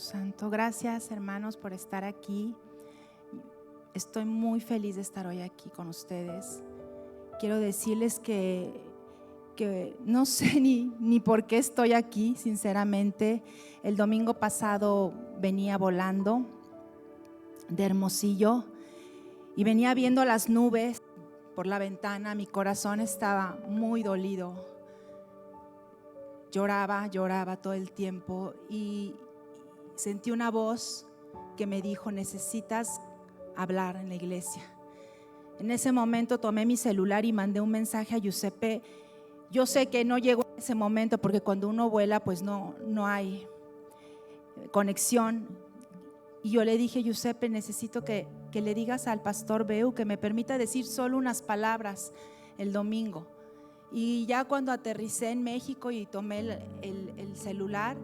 Santo. Gracias, hermanos, por estar aquí. Estoy muy feliz de estar hoy aquí con ustedes. Quiero decirles que no sé ni por qué estoy aquí, sinceramente. El domingo pasado venía volando de Hermosillo y venía viendo las nubes por la ventana. Mi corazón estaba muy dolido. Lloraba todo el tiempo y sentí una voz que me dijo: necesitas hablar en la iglesia. En ese momento tomé mi celular y mandé un mensaje a Giuseppe. Yo sé que no llegó en ese momento porque cuando uno vuela pues no hay conexión. Y yo le dije: Giuseppe, necesito que le digas al pastor Beu que me permita decir solo unas palabras el domingo. Y ya cuando aterricé en México y tomé el celular,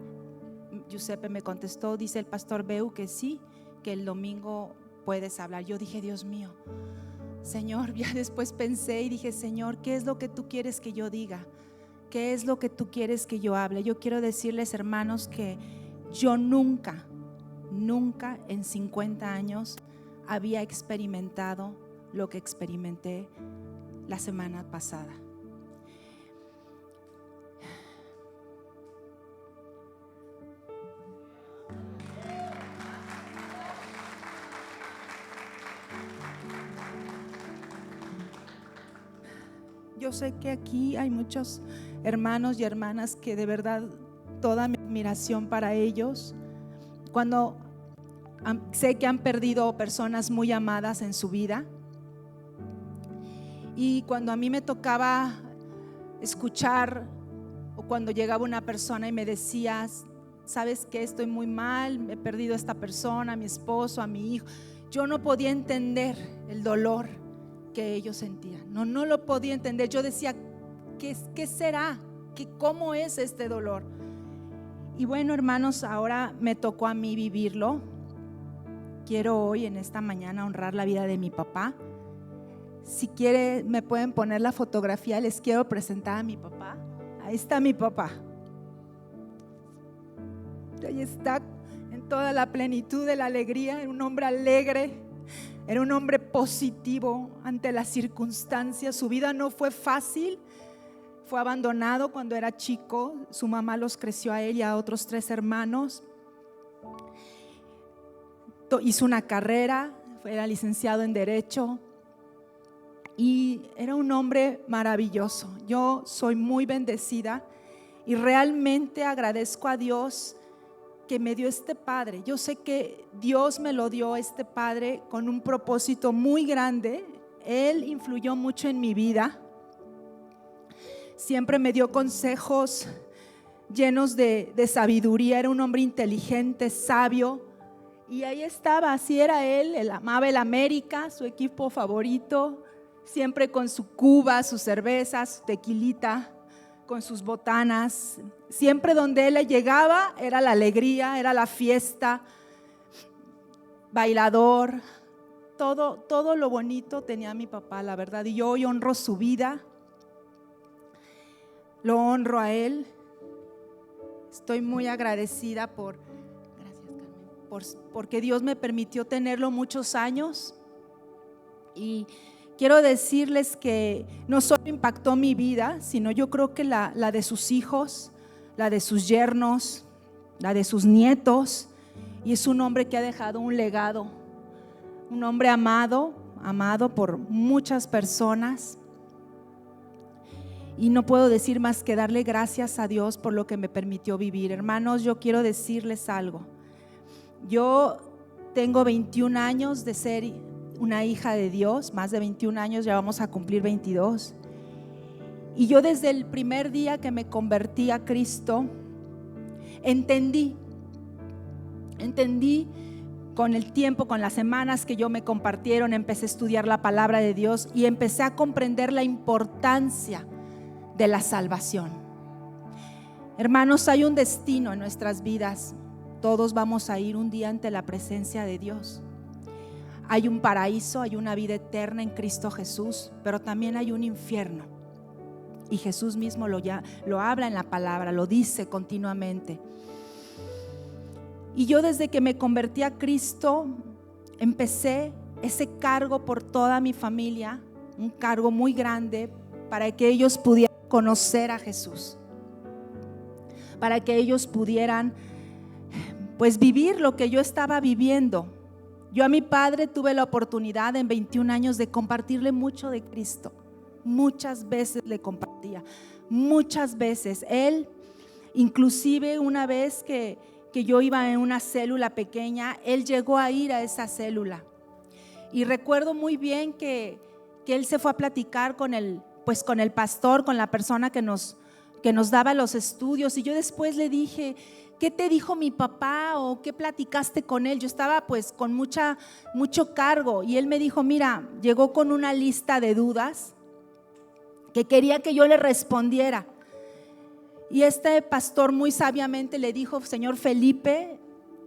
Giuseppe me contestó, dice el pastor Beu que sí, que el domingo puedes hablar. Yo dije: Dios mío, Señor. Ya después pensé y dije: Señor, ¿qué es lo que tú quieres que yo diga? ¿Qué es lo que tú quieres que yo hable? Yo quiero decirles, hermanos, que yo nunca en 50 años había experimentado lo que experimenté la semana pasada. Yo sé que aquí hay muchos hermanos y hermanas que de verdad toda mi admiración para ellos. Cuando sé que han perdido personas muy amadas en su vida, y cuando a mí me tocaba escuchar, o cuando llegaba una persona y me decía: ¿sabes qué? Estoy muy mal, he perdido a esta persona, a mi esposo, a mi hijo. Yo no podía entender el dolor que ellos sentían. No lo podía entender. Yo decía: ¿qué será? ¿Cómo es este dolor? Y bueno, hermanos, ahora me tocó a mí vivirlo. Quiero hoy, en esta mañana, honrar la vida de mi papá. Si quiere, me pueden poner la fotografía. Les quiero presentar a mi papá. Ahí está mi papá. Ahí está, en toda la plenitud de la alegría. Era un hombre alegre, era un hombre positivo ante las circunstancias. Su vida no fue fácil. Fue abandonado cuando era chico. Su mamá los creció a él y a otros 3 hermanos. Hizo una carrera, era licenciado en Derecho y era un hombre maravilloso. Yo soy muy bendecida y realmente agradezco a Dios que me dio este padre. Yo sé que Dios me lo dio, este padre, con un propósito muy grande. Él influyó mucho en mi vida. Siempre me dio consejos llenos de sabiduría. Era un hombre inteligente, sabio. Y ahí estaba, así era él amaba el América, su equipo favorito, siempre con su cuba, sus cervezas, su tequilita, con sus botanas. Siempre donde él llegaba era la alegría, era la fiesta, bailador, todo lo bonito tenía mi papá, la verdad. Y yo hoy honro su vida. Lo honro a él. Estoy muy agradecida porque Dios me permitió tenerlo muchos años. Y quiero decirles que no solo impactó mi vida, sino yo creo que la de sus hijos, la de sus yernos, la de sus nietos. Y es un hombre que ha dejado un legado, un hombre amado por muchas personas. Y no puedo decir más que darle gracias a Dios por lo que me permitió vivir. Hermanos, yo quiero decirles algo. Yo tengo 21 años de ser una hija de Dios, más de 21 años, ya vamos a cumplir 22. Y yo desde el primer día que me convertí a Cristo, entendí con el tiempo, con las semanas que yo me compartieron, empecé a estudiar la palabra de Dios y empecé a comprender la importancia de la salvación. Hermanos, hay un destino en nuestras vidas. Todos vamos a ir un día ante la presencia de Dios. Hay un paraíso, hay una vida eterna en Cristo Jesús, pero también hay un infierno. Y Jesús mismo lo habla en la palabra, lo dice continuamente. Y yo desde que me convertí a Cristo, empecé ese cargo por toda mi familia, un cargo muy grande para que ellos pudieran conocer a Jesús, para que ellos pudieran pues vivir lo que yo estaba viviendo. Yo a mi padre tuve la oportunidad en 21 años de compartirle mucho de Cristo. Muchas veces le compartía, muchas veces. Él, inclusive una vez que yo iba en una célula pequeña, él llegó a ir a esa célula. Y recuerdo muy bien que él se fue a platicar con el pastor, con la persona que nos daba los estudios. Y yo después le dije: ¿qué te dijo mi papá o qué platicaste con él? Yo estaba pues con mucho cargo, y él me dijo: mira, llegó con una lista de dudas que quería que yo le respondiera. Y este pastor muy sabiamente le dijo: señor Felipe,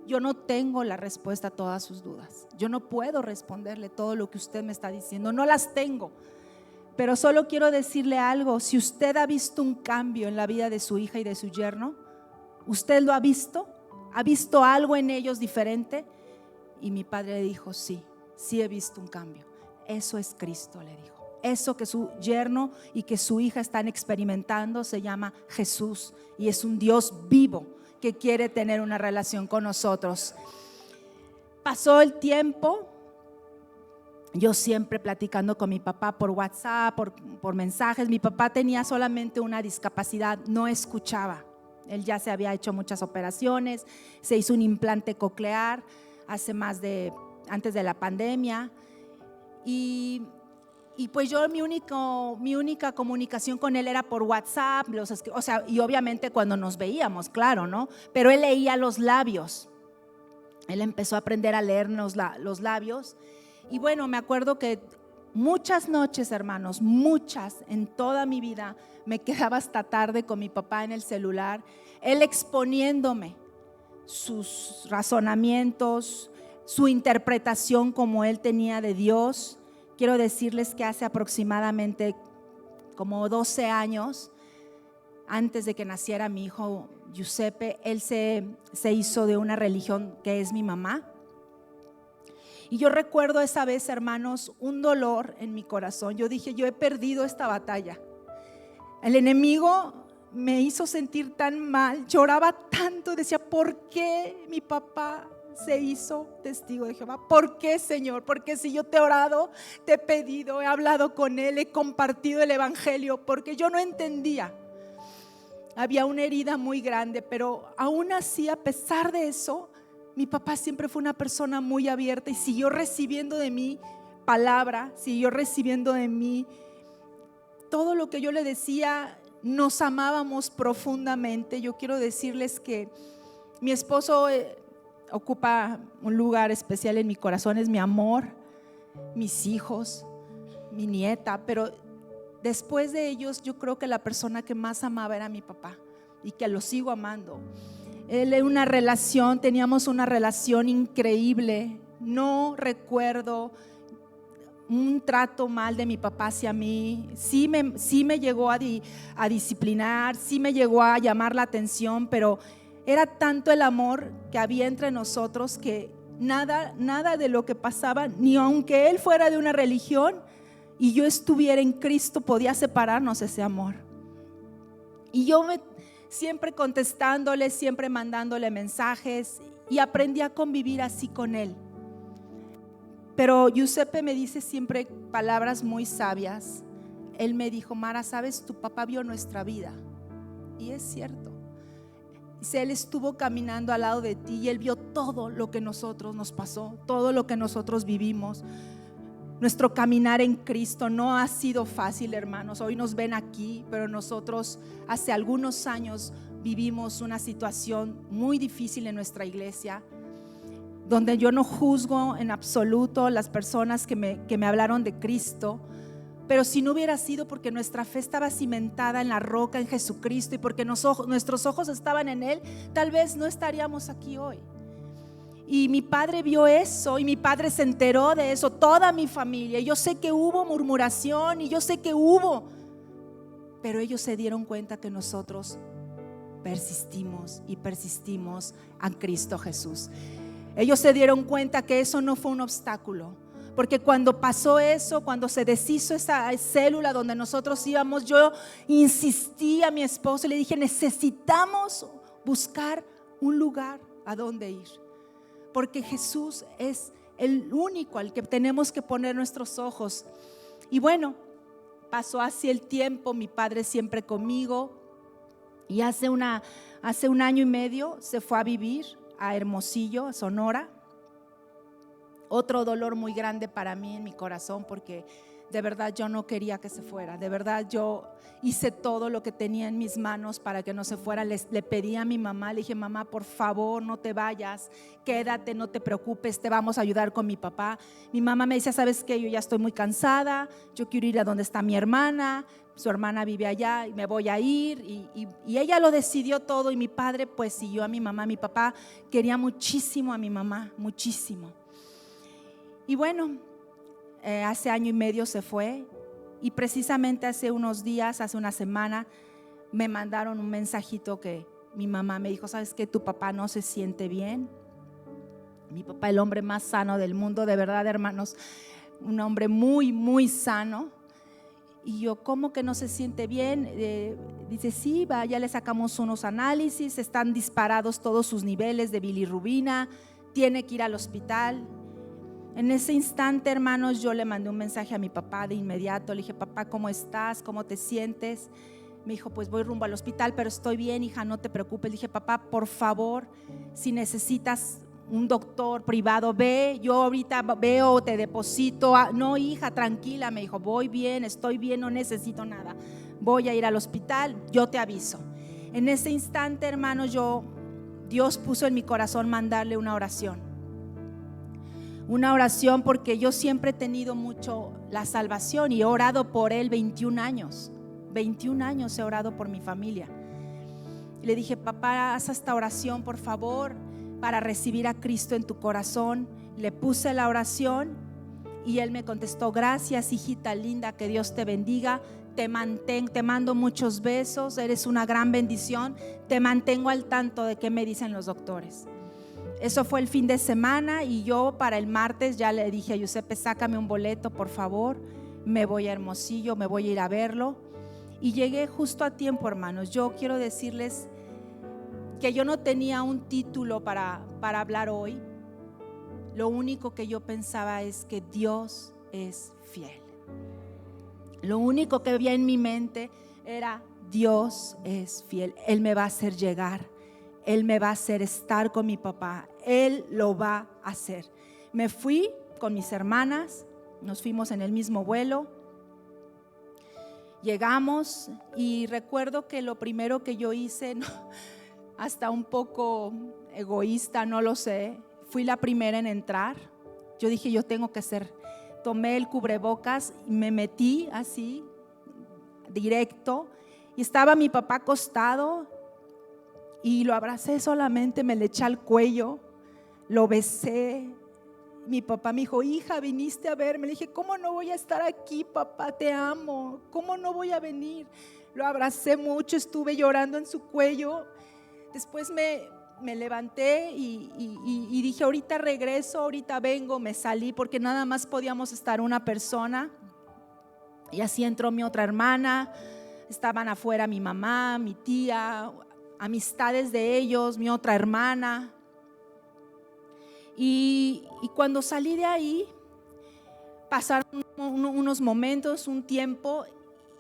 yo no tengo la respuesta a todas sus dudas. Yo no puedo responderle todo lo que usted me está diciendo, no las tengo. Pero solo quiero decirle algo: si usted ha visto un cambio en la vida de su hija y de su yerno, ¿usted lo ha visto? ¿Ha visto algo en ellos diferente? Y mi padre le dijo: sí he visto un cambio. Eso es Cristo, le dijo. Eso que su yerno y que su hija están experimentando se llama Jesús, y es un Dios vivo que quiere tener una relación con nosotros. Pasó el tiempo, yo siempre platicando con mi papá por WhatsApp, por mensajes. Mi papá tenía solamente una discapacidad, no escuchaba. Él ya se había hecho muchas operaciones, se hizo un implante coclear antes de la pandemia, y pues yo mi única comunicación con él era por WhatsApp, y obviamente cuando nos veíamos, claro, ¿no? Pero él leía los labios. Él empezó a aprender a leernos los labios. Y bueno, me acuerdo que muchas noches, hermanos, muchas en toda mi vida, me quedaba hasta tarde con mi papá en el celular, él exponiéndome sus razonamientos, su interpretación como él tenía de Dios. Quiero decirles que hace aproximadamente como 12 años, antes de que naciera mi hijo Giuseppe, él se hizo de una religión que es mi mamá. Y yo recuerdo esa vez, hermanos, un dolor en mi corazón. Yo dije: yo he perdido esta batalla. El enemigo me hizo sentir tan mal, lloraba tanto, decía: ¿por qué mi papá se hizo testigo de Jehová? ¿Por qué, Señor? Porque si yo te he orado, te he pedido, he hablado con él, he compartido el evangelio, porque yo no entendía. Había una herida muy grande, pero aún así, a pesar de eso, mi papá siempre fue una persona muy abierta y siguió recibiendo de mí palabra, siguió recibiendo de mí todo lo que yo le decía. Nos amábamos profundamente. Yo quiero decirles que mi esposo ocupa un lugar especial en mi corazón. Es mi amor, mis hijos, mi nieta, pero después de ellos yo creo que la persona que más amaba era mi papá, y que lo sigo amando. Teníamos una relación increíble. No recuerdo un trato mal de mi papá hacia mí. Sí me llegó a disciplinar, sí me llegó a llamar la atención, pero era tanto el amor que había entre nosotros que nada de lo que pasaba, ni aunque él fuera de una religión y yo estuviera en Cristo, podía separarnos ese amor. Y yo siempre contestándole, siempre mandándole mensajes, y aprendí a convivir así con él. Pero Giuseppe me dice siempre palabras muy sabias. Él me dijo: Mara, sabes, tu papá vio nuestra vida. Y es cierto. Dice: él estuvo caminando al lado de ti y él vio todo lo que nosotros nos pasó, todo lo que nosotros vivimos. Nuestro caminar en Cristo no ha sido fácil, hermanos. Hoy nos ven aquí, pero nosotros hace algunos años vivimos una situación muy difícil en nuestra iglesia, donde yo no juzgo en absoluto las personas que me hablaron de Cristo, pero si no hubiera sido porque nuestra fe estaba cimentada en la roca, en Jesucristo, y porque nuestros ojos estaban en Él, tal vez no estaríamos aquí hoy. Y mi padre vio eso, y mi padre se enteró de eso, toda mi familia. Y yo sé que hubo murmuración, y yo sé que hubo, pero ellos se dieron cuenta que nosotros persistimos y persistimos en Cristo Jesús. Ellos se dieron cuenta que eso no fue un obstáculo, porque cuando pasó eso, cuando se deshizo esa célula donde nosotros íbamos, yo insistí a mi esposo y le dije: necesitamos buscar un lugar a donde ir, porque Jesús es el único al que tenemos que poner nuestros ojos. Y bueno, pasó así el tiempo, mi padre siempre conmigo, y hace un año y medio se fue a vivir a Hermosillo, a Sonora. Otro dolor muy grande para mí en mi corazón, porque de verdad yo no quería que se fuera. De verdad yo hice todo lo que tenía en mis manos para que no se fuera. Le pedí a mi mamá, le dije: mamá, por favor, no te vayas, quédate, no te preocupes, te vamos a ayudar con mi papá. Mi mamá me decía: ¿sabes qué? Yo ya estoy muy cansada, yo quiero ir a donde está mi hermana, su hermana vive allá y me voy a ir. Y ella lo decidió todo, y mi padre pues siguió a mi mamá. Mi papá quería muchísimo a mi mamá, muchísimo. Y bueno, hace año y medio se fue, y precisamente hace unos días, hace una semana, me mandaron un mensajito que mi mamá me dijo: ¿sabes qué? Tu papá no se siente bien. Mi papá, el hombre más sano del mundo, de verdad, hermanos, un hombre muy, muy sano. Y yo: ¿cómo que no se siente bien? Dice: sí, ya le sacamos unos análisis, están disparados todos sus niveles de bilirrubina, tiene que ir al hospital. En ese instante, hermanos, yo le mandé un mensaje a mi papá de inmediato. Le dije: papá, ¿cómo estás? ¿Cómo te sientes? Me dijo: pues voy rumbo al hospital, pero estoy bien, hija, no te preocupes. Le dije: papá, por favor, si necesitas un doctor privado, ve, yo ahorita veo, te deposito. No, hija, tranquila. Me dijo: voy bien, estoy bien, no necesito nada, voy a ir al hospital, yo te aviso. En ese instante, hermanos, Dios puso en mi corazón mandarle una oración, porque yo siempre he tenido mucho la salvación y he orado por él 21 años he orado por mi familia. Le dije: papá, haz esta oración por favor para recibir a Cristo en tu corazón. Le puse la oración y él me contestó: gracias, hijita linda, que Dios te bendiga, te mando muchos besos, eres una gran bendición, te mantengo al tanto de qué me dicen los doctores. Eso fue el fin de semana, y yo para el martes ya le dije a Giuseppe: sácame un boleto por favor, me voy a Hermosillo, me voy a ir a verlo. Y llegué justo a tiempo, hermanos. Yo quiero decirles que yo no tenía un título para hablar hoy. Lo único que yo pensaba es que Dios es fiel. Lo único que había en mi mente era: Dios es fiel, Él me va a hacer llegar, Él me va a hacer estar con mi papá, Él lo va a hacer. Me fui con mis hermanas, nos fuimos en el mismo vuelo. Llegamos y recuerdo que lo primero que yo hice, hasta un poco egoísta, no lo sé, fui la primera en entrar. Yo dije: yo tengo que ser. Tomé el cubrebocas y me metí así, directo, y estaba mi papá acostado. Y lo abracé solamente, me le eché al cuello, lo besé. Mi papá me dijo: hija, ¿viniste a verme? Le dije: ¿cómo no voy a estar aquí, papá? Te amo, ¿cómo no voy a venir? Lo abracé mucho, estuve llorando en su cuello. Después me levanté y dije: ahorita regreso, ahorita vengo. Me salí porque nada más podíamos estar una persona. Y así entró mi otra hermana, estaban afuera mi mamá, mi tía, amistades de ellos, mi otra hermana. Y cuando salí de ahí, pasaron unos momentos, un tiempo,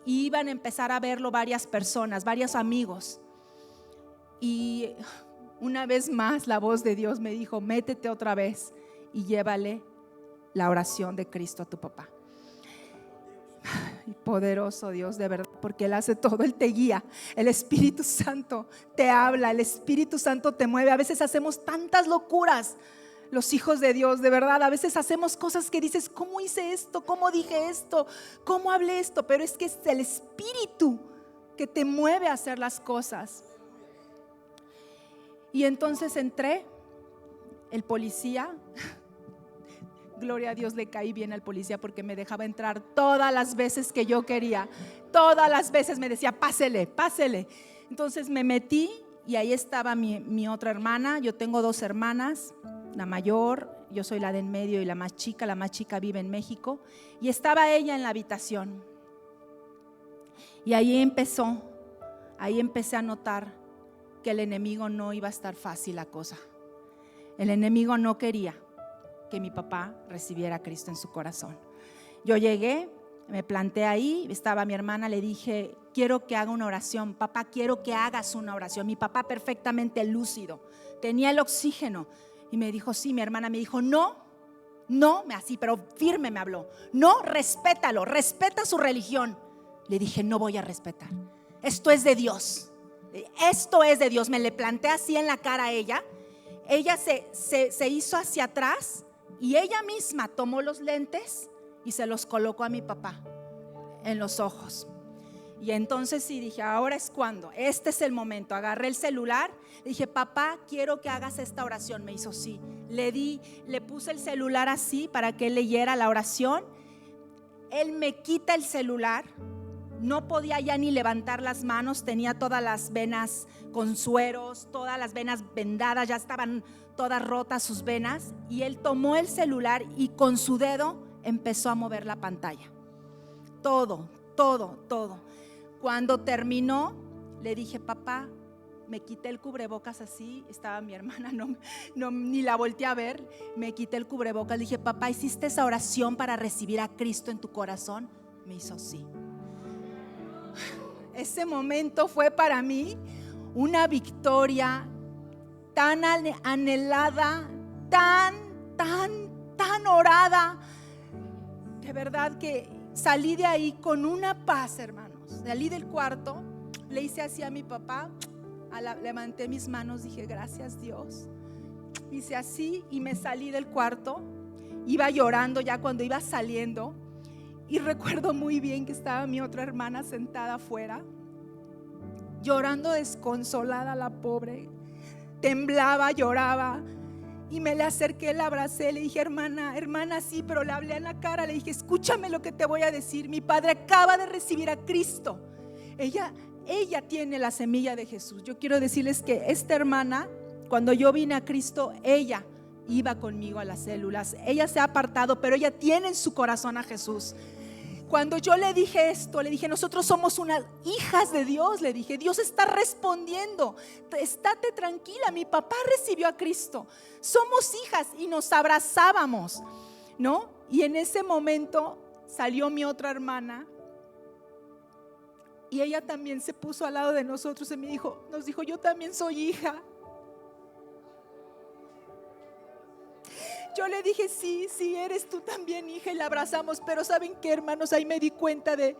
y iban a empezar a verlo varias personas, varios amigos. Y una vez más la voz de Dios me dijo: métete otra vez y llévale la oración de Cristo a tu papá. Poderoso Dios, de verdad, porque Él hace todo, Él te guía, el Espíritu Santo te habla, el Espíritu Santo te mueve. A veces hacemos tantas locuras, los hijos de Dios, de verdad, a veces hacemos cosas que dices: ¿cómo hice esto? ¿Cómo dije esto? ¿Cómo hablé esto? Pero es que es el Espíritu que te mueve a hacer las cosas. Y entonces entré, el policía, gloria a Dios, le caí bien al policía porque me dejaba entrar todas las veces que yo quería. Todas las veces me decía: pásele, pásele. Entonces me metí y ahí estaba mi otra hermana. Yo tengo 2 hermanas, la mayor, yo soy la de en medio y la más chica vive en México, y estaba ella en la habitación. Y ahí empecé a notar que el enemigo no iba a estar fácil la cosa. El enemigo no quería que mi papá recibiera a Cristo en su corazón. Yo llegué, me planté ahí, estaba mi hermana, le dije, quiero que haga una oración. Papá, quiero que hagas una oración. Mi papá perfectamente lúcido, tenía el oxígeno. Y me dijo, sí, mi hermana me dijo, no, así, pero firme me habló. No, respétalo, respeta su religión. Le dije, no voy a respetar. Esto es de Dios. Esto es de Dios. Me le planté así en la cara a ella. Ella se hizo hacia atrás y ella misma tomó los lentes y se los colocó a mi papá en los ojos. Y entonces sí dije, ahora es cuando, este es el momento. Agarré el celular, le dije, papá, quiero que hagas esta oración. Me hizo sí. Le puse el celular así para que él leyera la oración. Él me quita el celular. No podía ya ni levantar las manos, tenía todas las venas con sueros, todas las venas vendadas, ya estaban todas rotas sus venas. Y él tomó el celular y con su dedo empezó a mover la pantalla. Todo. Cuando terminó, le dije, papá, me quité el cubrebocas así, estaba mi hermana, ni la volteé a ver, me quité el cubrebocas, le dije, papá, ¿hiciste esa oración para recibir a Cristo en tu corazón? Me hizo sí. Ese momento fue para mí una victoria tan anhelada, tan orada. De verdad que salí de ahí con una paz, hermanos. Salí del cuarto, le hice así a mi papá, levanté mis manos, dije, gracias Dios. Hice así y me salí del cuarto. Iba llorando ya cuando iba saliendo. Y recuerdo muy bien que estaba mi otra hermana sentada afuera, llorando desconsolada, la pobre. Temblaba, lloraba. Y me le acerqué, la abracé, le dije, hermana, sí, pero le hablé en la cara, le dije, escúchame lo que te voy a decir. Mi padre acaba de recibir a Cristo. Ella tiene la semilla de Jesús. Yo quiero decirles que esta hermana, cuando yo vine a Cristo, ella iba conmigo a las células. Ella se ha apartado, pero ella tiene en su corazón a Jesús. Cuando yo le dije esto, le dije, nosotros somos unas hijas de Dios, le dije, Dios está respondiendo, estate tranquila, mi papá recibió a Cristo, somos hijas, y nos abrazábamos, ¿no? Y en ese momento salió mi otra hermana y ella también se puso al lado de nosotros y nos dijo, yo también soy hija. Yo le dije, sí, eres tú también, hija, y la abrazamos. Pero ¿saben qué, hermanos? Ahí me di cuenta de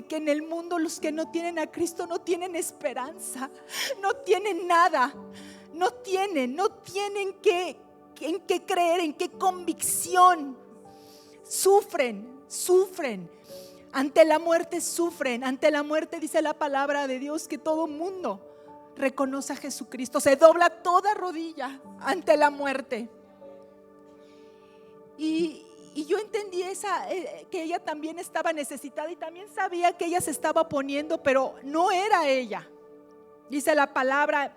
que en el mundo los que no tienen a Cristo no tienen esperanza, no tienen nada, no tienen en qué creer, en qué convicción. Sufren. Ante la muerte sufren. Ante la muerte dice la palabra de Dios que todo mundo reconoce a Jesucristo, se dobla toda rodilla ante la muerte. Y yo entendí que ella también estaba necesitada y también sabía que ella se estaba poniendo, pero no era ella. Dice la palabra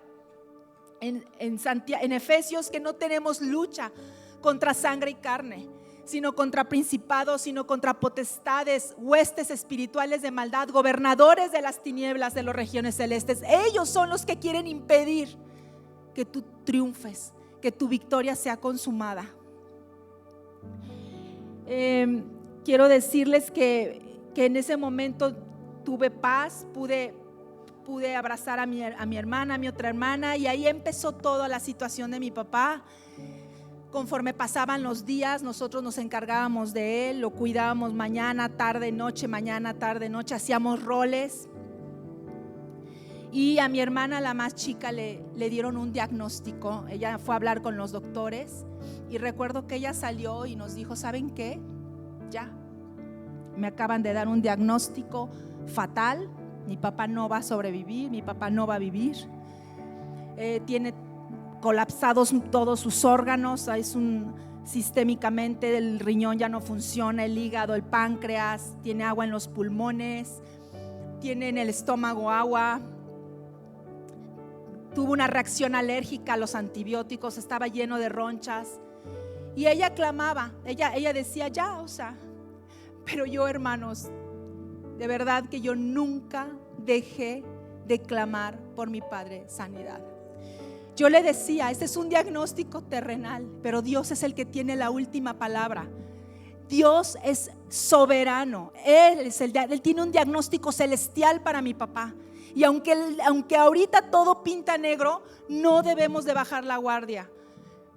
en Efesios que no tenemos lucha contra sangre y carne, sino contra principados, sino contra potestades, huestes espirituales de maldad, gobernadores de las tinieblas de las regiones celestes. Ellos son los que quieren impedir que tú triunfes, que tu victoria sea consumada. Quiero decirles que en ese momento tuve paz, pude abrazar a mi hermana, a mi otra hermana, y ahí empezó toda la situación de mi papá. Conforme pasaban los días, nosotros nos encargábamos de él, lo cuidábamos mañana, tarde, noche, hacíamos roles. Y a mi hermana, la más chica, le dieron un diagnóstico. Ella fue a hablar con los doctores y recuerdo que ella salió y nos dijo, ¿saben qué? Ya, me acaban de dar un diagnóstico fatal. Mi papá no va a sobrevivir, mi papá no va a vivir. Tiene colapsados todos sus órganos, sistémicamente el riñón ya no funciona, el hígado, el páncreas, tiene agua en los pulmones, tiene en el estómago agua, tuvo una reacción alérgica a los antibióticos, estaba lleno de ronchas. Y ella clamaba, ella decía ya, o sea, pero yo, hermanos, de verdad que yo nunca dejé de clamar por mi padre sanidad. Yo le decía, este es un diagnóstico terrenal, pero Dios es el que tiene la última palabra. Dios es soberano, Él tiene un diagnóstico celestial para mi papá. Y aunque ahorita todo pinta negro, no debemos de bajar la guardia.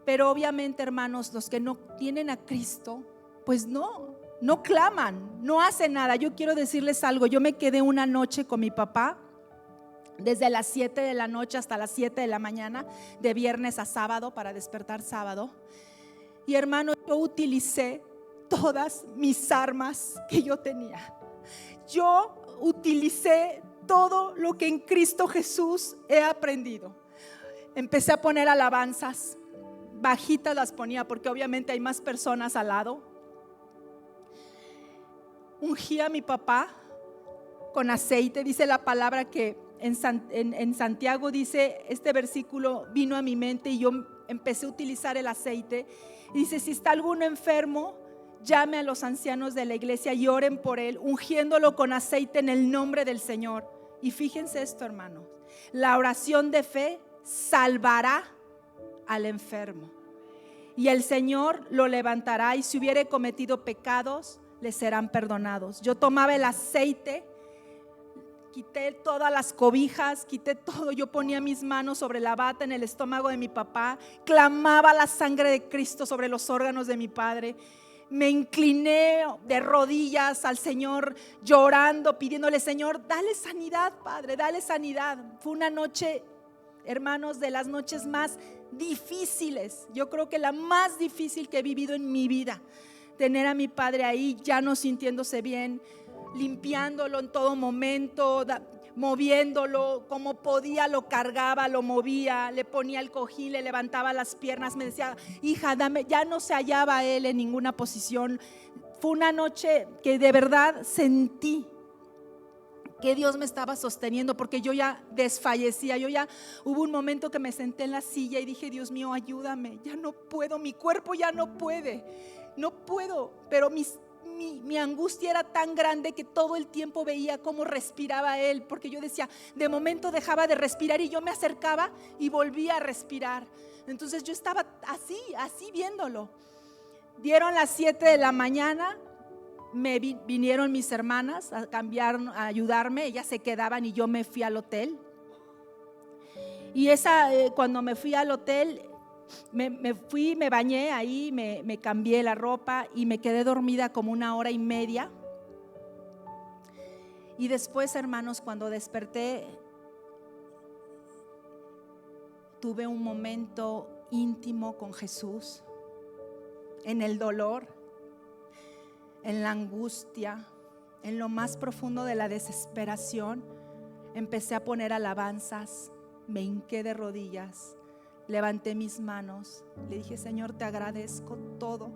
Pero obviamente, hermanos, los que no tienen a Cristo, pues no claman, no hacen nada. Yo quiero decirles algo, yo me quedé una noche con mi papá, desde las 7 de la noche hasta las 7 de la mañana, de viernes a sábado, para despertar sábado. Y hermano, yo utilicé todas mis armas que yo tenía. Yo utilicé todo lo que en Cristo Jesús he aprendido. Empecé a poner alabanzas, bajitas las ponía porque obviamente hay más personas al lado. Ungí a mi papá con aceite. Dice la palabra que en Santiago dice, este versículo vino a mi mente y yo empecé a utilizar el aceite. Y dice, si está alguno enfermo, llame a los ancianos de la iglesia y oren por él, ungiéndolo con aceite en el nombre del Señor. Y fíjense esto, hermanos, la oración de fe salvará al enfermo y el Señor lo levantará, y si hubiere cometido pecados, le serán perdonados. Yo tomaba el aceite, quité todas las cobijas, quité todo. Yo ponía mis manos sobre la bata en el estómago de mi papá, clamaba la sangre de Cristo sobre los órganos de mi padre. Me incliné de rodillas al Señor, llorando, pidiéndole, Señor, dale sanidad, Padre, dale sanidad. Fue una noche, hermanos, de las noches más difíciles. Yo creo que la más difícil que he vivido en mi vida. Tener a mi padre ahí, ya no sintiéndose bien, limpiándolo en todo momento, moviéndolo como podía, lo cargaba, lo movía, le ponía el cojín, le levantaba las piernas, me decía, hija, dame. Ya no se hallaba él en ninguna posición. Fue una noche que de verdad sentí que Dios me estaba sosteniendo, porque yo ya desfallecía. Hubo un momento que me senté en la silla y dije, Dios mío, ayúdame, ya no puedo, mi cuerpo ya no puede, no puedo. Pero mi angustia era tan grande que todo el tiempo veía cómo respiraba él, porque yo decía, de momento dejaba de respirar y yo me acercaba y volvía a respirar. Entonces yo estaba así viéndolo. Dieron las 7 de la mañana, vinieron mis hermanas a ayudarme. Ellas se quedaban y yo me fui al hotel. Y cuando me fui al hotel, me fui, me bañé ahí, me cambié la ropa y me quedé dormida como 1 hora y media. Y después, hermanos, cuando desperté, tuve un momento íntimo con Jesús, en el dolor, en la angustia, en lo más profundo de la desesperación. Empecé a poner alabanzas, me hinqué de rodillas, levanté mis manos, le dije, Señor, te agradezco todo,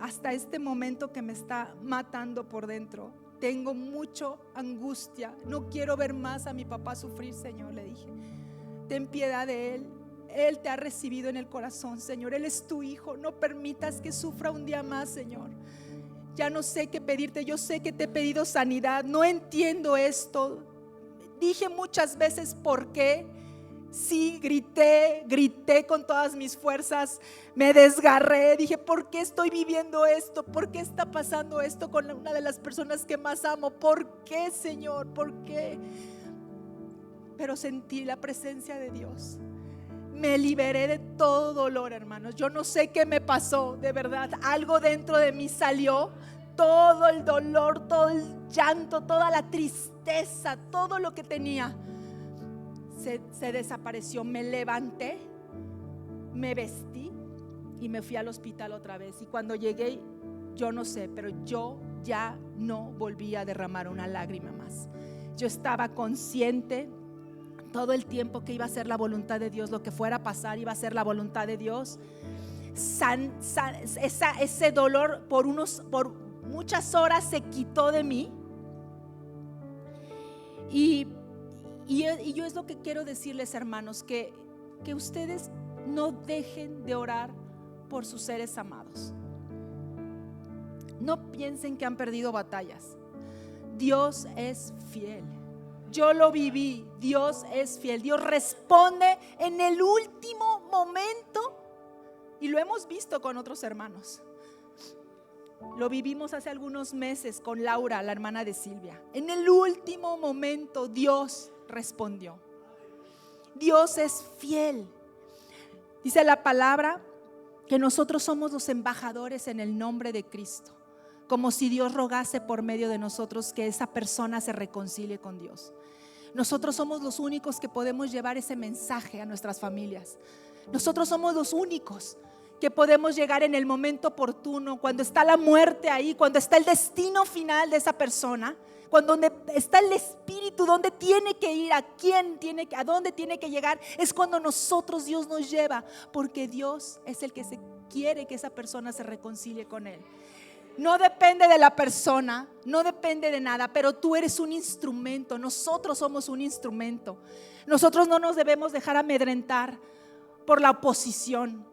hasta este momento que me está matando por dentro. Tengo mucha angustia, no quiero ver más a mi papá sufrir, Señor. Le dije, ten piedad de él. Él te ha recibido en el corazón, Señor. Él es tu hijo, no permitas que sufra un día más, Señor. Ya no sé qué pedirte, yo sé que te he pedido sanidad, no entiendo esto. Dije muchas veces por qué. Sí, grité con todas mis fuerzas, me desgarré, dije, ¿por qué estoy viviendo esto? ¿Por qué está pasando esto con una de las personas que más amo? ¿Por qué, Señor? ¿Por qué? Pero sentí la presencia de Dios. Me liberé de todo dolor, hermanos. Yo no sé qué me pasó, de verdad. Algo dentro de mí salió. Todo el dolor, todo el llanto, toda la tristeza, todo lo que tenía se desapareció. Me levanté, me vestí y me fui al hospital otra vez. Y cuando llegué, yo no sé, pero yo ya no volví a derramar una lágrima más. Yo estaba consciente todo el tiempo que iba a ser la voluntad de Dios, lo que fuera a pasar iba a ser la voluntad de Dios. Ese dolor por muchas horas se quitó de mí. Y Y yo es lo que quiero decirles, hermanos, que ustedes no dejen de orar por sus seres amados. No piensen que han perdido batallas. Dios es fiel. Yo lo viví. Dios es fiel. Dios responde en el último momento. Y lo hemos visto con otros hermanos. Lo vivimos hace algunos meses con Laura, la hermana de Silvia. En el último momento Dios respondió. Dios es fiel. Dice la palabra que nosotros somos los embajadores en el nombre de Cristo, como si Dios rogase por medio de nosotros que esa persona se reconcilie con Dios. Nosotros somos los únicos que podemos llevar ese mensaje a nuestras familias. Nosotros somos los únicos que podemos llegar en el momento oportuno, cuando está la muerte ahí, cuando está el destino final de esa persona, cuando está el espíritu, donde tiene que ir, a dónde tiene que llegar. Es cuando Dios nos lleva, porque Dios es el que quiere que esa persona se reconcilie con Él. No depende de la persona, no depende de nada, pero tú eres un instrumento. Nosotros somos un instrumento. Nosotros no nos debemos dejar amedrentar por la oposición.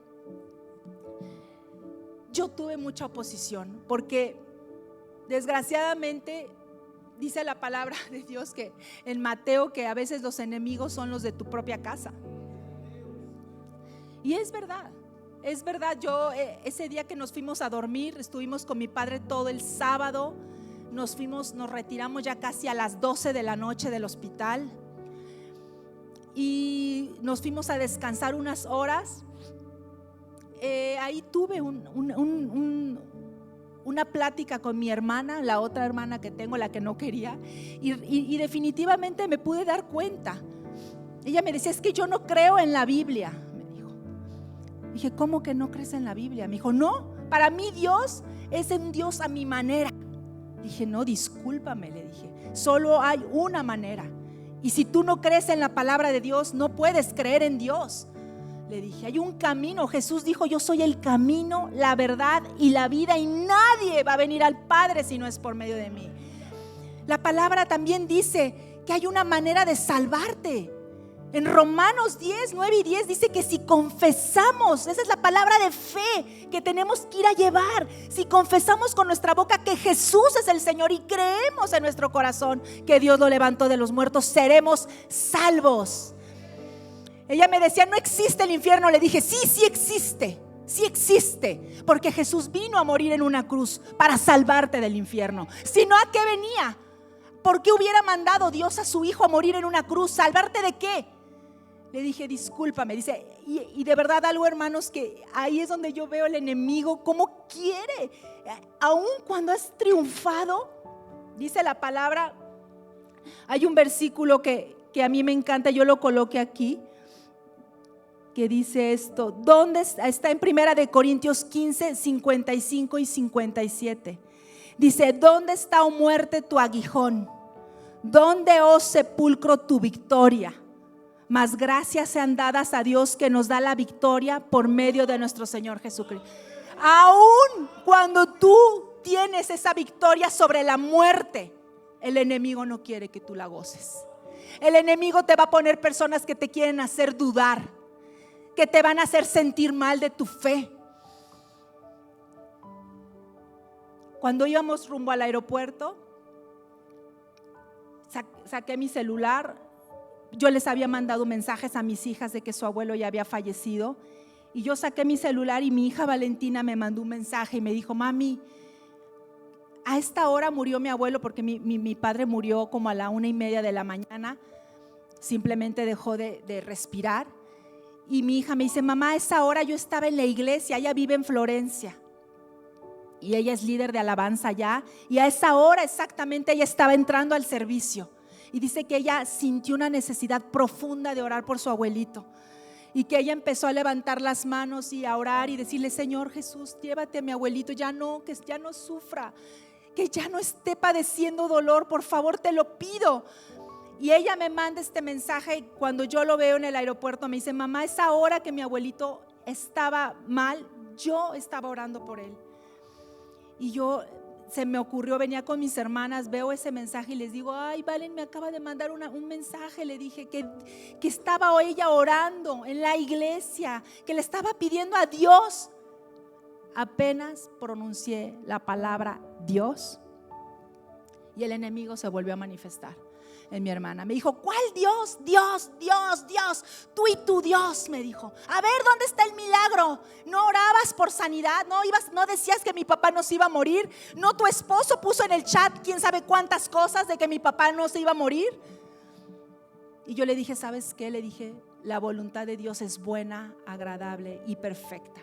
Yo tuve mucha oposición porque desgraciadamente dice la palabra de Dios que en Mateo que a veces los enemigos son los de tu propia casa. Y es verdad. Es verdad, yo ese día que nos fuimos a dormir, estuvimos con mi padre todo el sábado, nos retiramos ya casi a las 12 de la noche del hospital y nos fuimos a descansar unas horas. Ahí tuve una plática con mi hermana, la otra hermana que tengo, la que no quería, y definitivamente me pude dar cuenta. Ella me decía, es que yo no creo en la Biblia. Dije, ¿cómo que no crees en la Biblia? Me dijo, no, para mí Dios es un Dios a mi manera. Dije, no, discúlpame, le dije, solo hay una manera. Y si tú no crees en la palabra de Dios, no puedes creer en Dios. Le dije, hay un camino. Jesús dijo, yo soy el camino, la verdad y la vida, y nadie va a venir al Padre si no es por medio de mí. La palabra también dice que hay una manera de salvarte. En Romanos 10, 9 y 10 dice que si confesamos, esa es la palabra de fe que tenemos que ir a llevar. Si confesamos con nuestra boca que Jesús es el Señor y creemos en nuestro corazón que Dios lo levantó de los muertos, seremos salvos. Ella me decía, no existe el infierno. Le dije, sí existe, sí existe, porque Jesús vino a morir en una cruz para salvarte del infierno. Si no, ¿a qué venía? ¿Por qué hubiera mandado Dios a su hijo a morir en una cruz? ¿Salvarte de qué? Le dije, discúlpame. Dice, y de verdad algo, hermanos, que ahí es donde yo veo el enemigo, cómo quiere, aun cuando has triunfado. Dice la palabra, hay un versículo que a mí me encanta, yo lo coloqué aquí, que dice esto, ¿dónde está? En 1 Corintios 15, 55 y 57. Dice, ¿dónde está, oh muerte, tu aguijón? ¿Dónde, oh sepulcro, tu victoria? Mas gracias sean dadas a Dios que nos da la victoria por medio de nuestro Señor Jesucristo. Aún cuando tú tienes esa victoria sobre la muerte, el enemigo no quiere que tú la goces. El enemigo te va a poner personas que te quieren hacer dudar, que te van a hacer sentir mal de tu fe. Cuando íbamos rumbo al aeropuerto, saqué mi celular. Yo les había mandado mensajes a mis hijas de que su abuelo ya había fallecido. Y yo saqué mi celular y mi hija Valentina me mandó un mensaje y me dijo, mami, a esta hora murió mi abuelo, porque mi padre murió como a la 1:30 de la mañana. Simplemente dejó de respirar. Y mi hija me dice, mamá, a esa hora yo estaba en la iglesia, ella vive en Florencia. Y ella es líder de alabanza allá. Y a esa hora exactamente ella estaba entrando al servicio. Y dice que ella sintió una necesidad profunda de orar por su abuelito. Y que ella empezó a levantar las manos y a orar y decirle, Señor Jesús, llévate a mi abuelito, que ya no sufra, que ya no esté padeciendo dolor, por favor te lo pido. Y ella me manda este mensaje y cuando yo lo veo en el aeropuerto me dice, mamá, esa hora que mi abuelito estaba mal, yo estaba orando por él. Y yo se me ocurrió, venía con mis hermanas, veo ese mensaje y les digo: ay, Valen me acaba de mandar un mensaje. Le dije que estaba ella orando en la iglesia, que le estaba pidiendo a Dios. Apenas pronuncié la palabra Dios y el enemigo se volvió a manifestar en mi hermana. Me dijo: ¿cuál Dios? Dios, Dios, Dios, tú y tu Dios, me dijo. A ver, ¿dónde está el milagro? ¿No orabas por sanidad? ¿No decías que mi papá no se iba a morir? ¿No tu esposo puso en el chat quién sabe cuántas cosas de que mi papá no se iba a morir? Y yo le dije: ¿sabes qué? Le dije: la voluntad de Dios es buena, agradable y perfecta.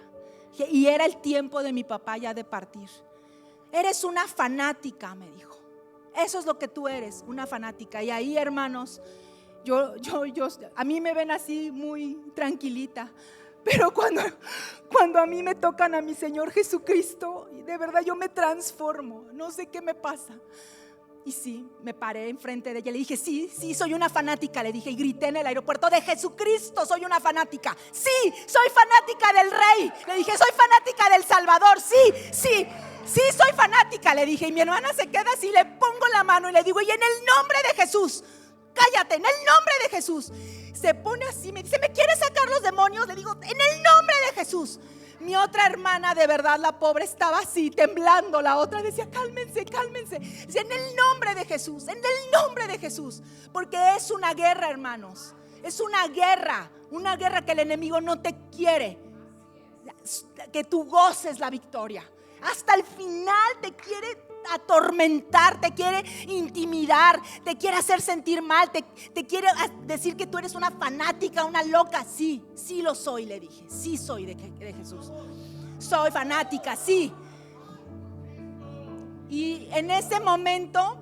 Y era el tiempo de mi papá ya de partir. Eres una fanática, me dijo. Eso es lo que tú eres, una fanática. Y ahí, hermanos, a mí me ven así muy tranquilita, pero cuando a mí me tocan a mi Señor Jesucristo, de verdad yo me transformo. No sé qué me pasa. Y sí, me paré enfrente de ella, le dije: sí, soy una fanática, le dije, y grité en el aeropuerto: de Jesucristo soy una fanática. Sí, soy fanática del Rey. Le dije: soy fanática del Salvador. Sí, soy fanática, le dije. Y mi hermana se queda así, le pongo la mano y le digo: y en el nombre de Jesús, cállate, en el nombre de Jesús. Se pone así, me dice: ¿me quieres sacar los demonios? Le digo: en el nombre de Jesús. Mi otra hermana, de verdad, la pobre, estaba así temblando. La otra decía: cálmense, cálmense. Dice: en el nombre de Jesús, en el nombre de Jesús. Porque es una guerra, hermanos. Es una guerra que el enemigo no te quiere que tú goces la victoria. Hasta el final te quiere atormentar, te quiere intimidar, te quiere hacer sentir mal, te quiere decir que tú eres una fanática, una loca. Sí lo soy, le dije. Sí soy de Jesús. Soy fanática, sí. Y en ese momento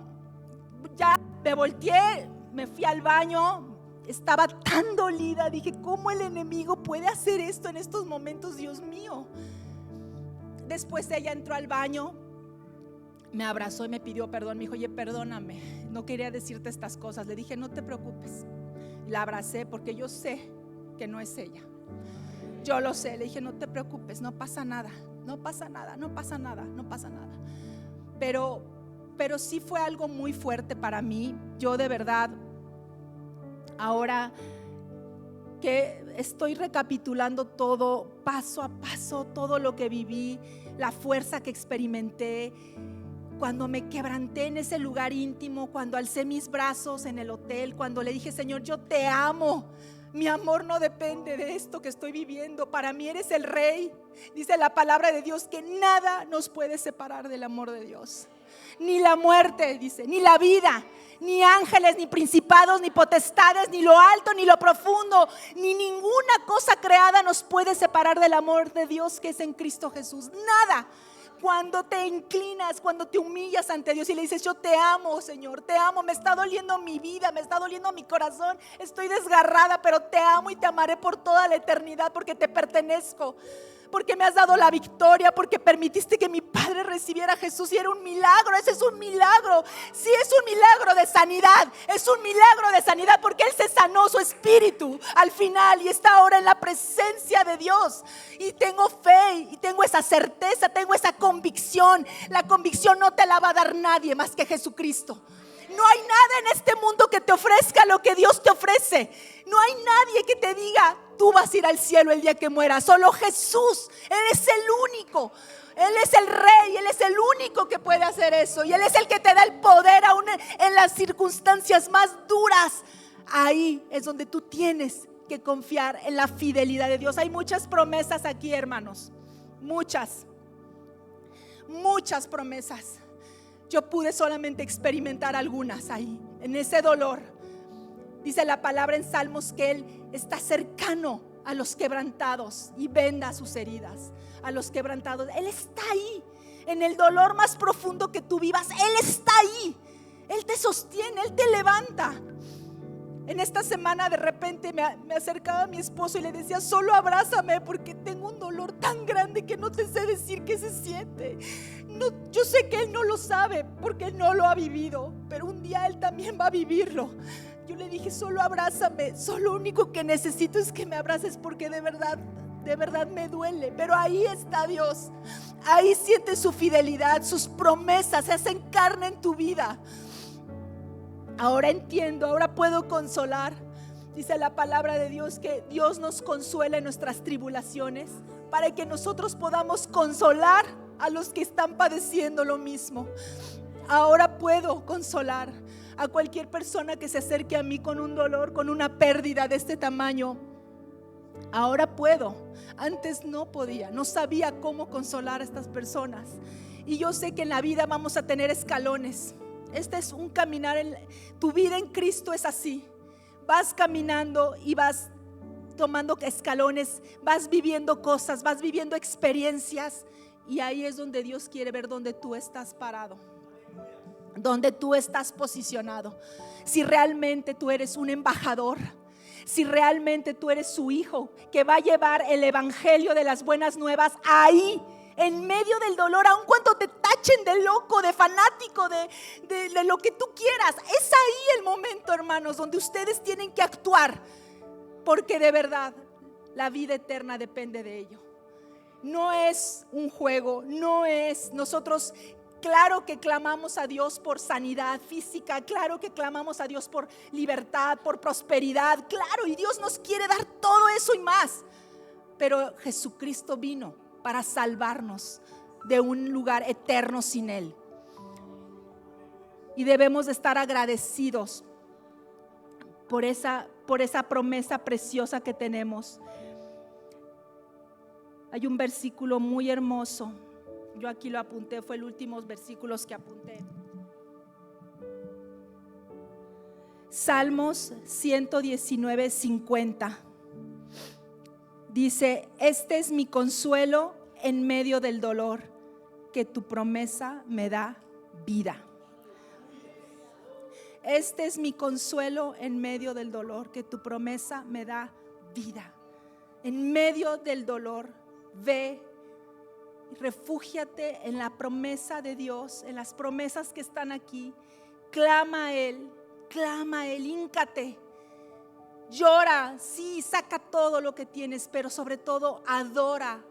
ya me volteé, me fui al baño. Estaba tan dolida, dije: ¿cómo el enemigo puede hacer esto en estos momentos? Dios mío. Después ella entró al baño, me abrazó y me pidió perdón. Me dijo: oye, perdóname, no quería decirte estas cosas. Le dije: no te preocupes. La abracé porque yo sé que no es ella. Yo lo sé. Le dije: no te preocupes, no pasa nada. No pasa nada, no pasa nada, no pasa nada. Pero sí fue algo muy fuerte para mí. Yo de verdad, ahora que estoy recapitulando todo, paso a paso, todo lo que viví, la fuerza que experimenté, cuando me quebranté en ese lugar íntimo, cuando alcé mis brazos en el hotel, cuando le dije: Señor, yo te amo. Mi amor no depende de esto que estoy viviendo. Para mí eres el Rey. Dice la palabra de Dios que nada nos puede separar del amor de Dios. Ni la muerte, dice, ni la vida, ni ángeles, ni principados, ni potestades, ni lo alto, ni lo profundo, ni ninguna cosa creada nos puede separar del amor de Dios que es en Cristo Jesús. Nada. Cuando te inclinas, cuando te humillas ante Dios y le dices: yo te amo, Señor, te amo, me está doliendo mi vida, me está doliendo mi corazón, estoy desgarrada, pero te amo y te amaré por toda la eternidad, porque te pertenezco, porque me has dado la victoria, porque permitiste que mi padre recibiera a Jesús. Y era un milagro, ese es un milagro. Sí, es un milagro de sanidad, es un milagro de sanidad, porque él se sanó su espíritu al final y está ahora en la presencia de Dios. Y tengo fe y tengo esa certeza, tengo esa convicción. La convicción no te la va a dar nadie más que Jesucristo. No hay nada en este mundo que te ofrezca lo que Dios te ofrece. No hay nadie que te diga: tú vas a ir al cielo el día que mueras. Solo Jesús. Él es el único. Él es el Rey. Él es el único que puede hacer eso. Y Él es el que te da el poder aún en las circunstancias más duras. Ahí es donde tú tienes que confiar en la fidelidad de Dios. Hay muchas promesas aquí, hermanos. Muchas promesas. Yo pude solamente experimentar algunas ahí, en ese dolor. Dice la palabra en Salmos que Él está cercano a los quebrantados y venda sus heridas. A los quebrantados, Él está ahí. En el dolor más profundo que tú vivas, Él está ahí. Él te sostiene, Él te levanta. En esta semana de repente me acercaba a mi esposo y le decía: solo abrázame, porque tengo un dolor tan grande que no te sé decir qué se siente. No, yo sé que él no lo sabe porque él no lo ha vivido, pero un día él también va a vivirlo. Yo le dije: solo abrázame, solo lo único que necesito es que me abraces, porque de verdad me duele. Pero ahí está Dios, Ahí sientes su fidelidad, sus promesas se hacen carne en tu vida. Ahora entiendo, ahora puedo consolar. Dice la palabra de Dios que Dios nos consuela en nuestras tribulaciones para que nosotros podamos consolar a los que están padeciendo lo mismo. Ahora puedo consolar a cualquier persona que se acerque a mí con un dolor, con una pérdida de este tamaño. Ahora puedo. Antes no podía, no sabía cómo consolar a estas personas. Y yo sé que en la vida vamos a tener escalones. Este es un caminar, tu vida en Cristo es así. Vas caminando y vas tomando escalones, vas viviendo cosas, vas viviendo experiencias. Y ahí es donde Dios quiere ver dónde tú estás parado, donde tú estás posicionado. Si realmente tú eres un embajador, si realmente tú eres su hijo que va a llevar el evangelio de las buenas nuevas ahí, en medio del dolor, aun cuando te tachen de loco, de fanático, de lo que tú quieras. Es ahí el momento, hermanos, donde ustedes tienen que actuar, porque de verdad la vida eterna depende de ello. No es un juego, no es nosotros. Claro que clamamos a Dios por sanidad física, claro que clamamos a Dios por libertad, por prosperidad, claro, y Dios nos quiere dar todo eso y más. Pero Jesucristo vino para salvarnos de un lugar eterno sin Él. Y debemos de estar agradecidos por esa promesa preciosa que tenemos. Hay un versículo muy hermoso. Yo aquí lo apunté, fue el último versículos que apunté. Salmos 119:50. Dice: este es mi consuelo en medio del dolor, que tu promesa me da vida. Este es mi consuelo en medio del dolor, que tu promesa me da vida. En medio del dolor, ve y refúgiate en la promesa de Dios, en las promesas que están aquí. Clama a Él, híncate. Llora, sí, saca todo lo que tienes, pero sobre todo adora.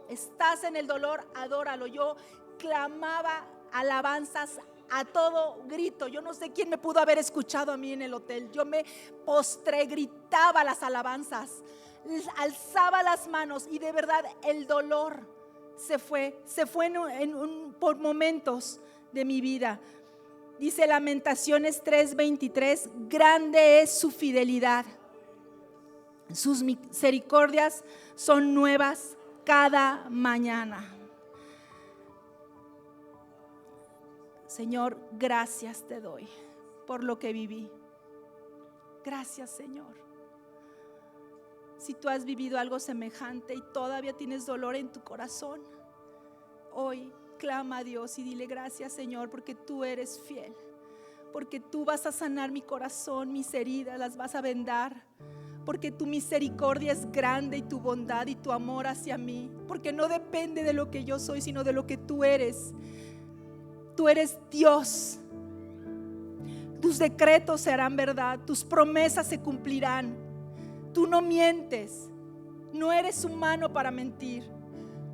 Estás en el dolor, adóralo. Yo clamaba alabanzas a todo grito. Yo no sé quién me pudo haber escuchado a mí en el hotel. Yo me postré, gritaba las alabanzas, alzaba las manos, y de verdad el dolor se fue por momentos de mi vida. Dice Lamentaciones 3:23: grande es su fidelidad, sus misericordias son nuevas cada mañana. Señor, gracias te doy por lo que viví. Gracias, Señor. Si tú has vivido algo semejante y todavía tienes dolor en tu corazón, hoy clama a Dios y dile: gracias, Señor, porque tú eres fiel, porque tú vas a sanar mi corazón, mis heridas las vas a vendar, porque tu misericordia es grande y tu bondad y tu amor hacia mí, porque no depende de lo que yo soy, sino de lo que tú eres. Tú eres Dios. Tus decretos se harán verdad, tus promesas se cumplirán. Tú no mientes, no eres humano para mentir.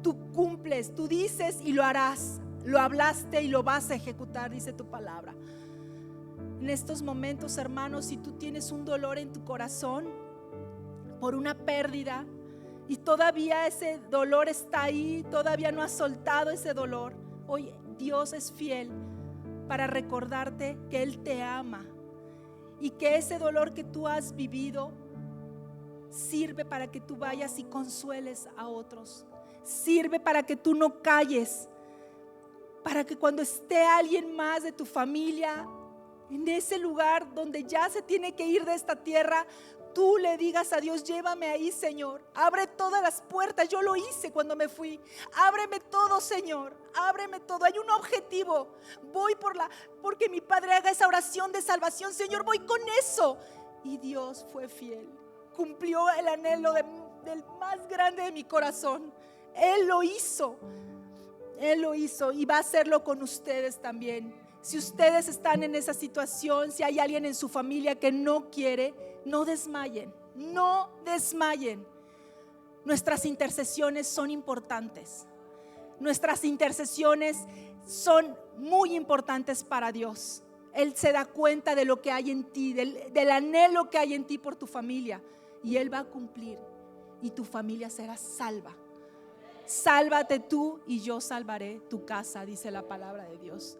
Tú cumples, tú dices y lo harás. Lo hablaste y lo vas a ejecutar, dice tu palabra. En estos momentos, hermanos, si tú tienes un dolor en tu corazón por una pérdida y todavía ese dolor está ahí, todavía no has soltado ese dolor, hoy Dios es fiel para recordarte que Él te ama y que ese dolor que tú has vivido sirve para que tú vayas y consueles a otros. Sirve para que tú no calles, para que cuando esté alguien más de tu familia en ese lugar donde ya se tiene que ir de esta tierra, tú le digas a Dios: llévame ahí, Señor, abre todas las puertas. Yo lo hice cuando me fui. Ábreme todo, Señor, ábreme todo. Hay un objetivo, voy porque mi Padre haga esa oración de salvación. Señor, voy con eso. Y Dios fue fiel, cumplió el anhelo del más grande de mi corazón. Él lo hizo y va a hacerlo con ustedes también. Si ustedes están en esa situación, si hay alguien en su familia que no quiere, no desmayen, no desmayen. Nuestras intercesiones son importantes. Nuestras intercesiones son muy importantes para Dios. Él se da cuenta de lo que hay en ti, del anhelo que hay en ti por tu familia, y Él va a cumplir y tu familia será salva. Sálvate tú y yo salvaré tu casa, dice la palabra de Dios.